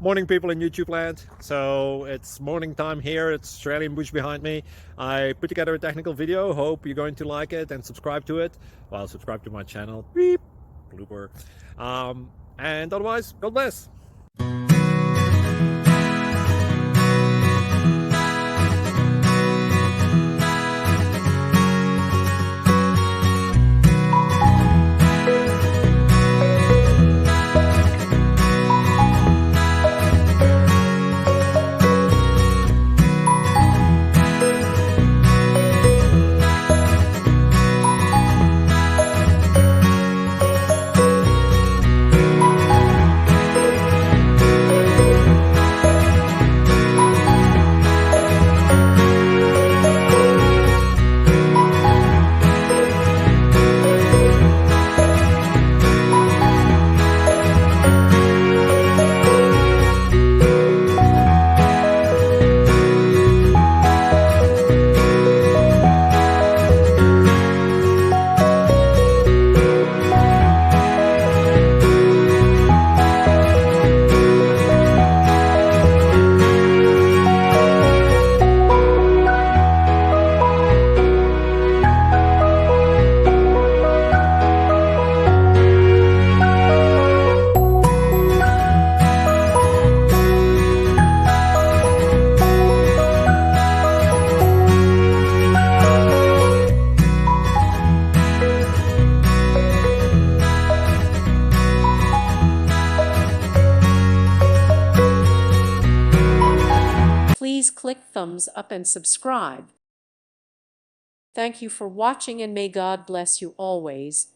Morning, people in YouTube land. So it's morning time here. It's Australian bush behind me. I put together a technical video. Hope you're going to like it and subscribe to it. Well, subscribe to my channel. Beep, blooper. And otherwise, God bless. Please click thumbs up and subscribe. Thank you for watching, and may God bless you always.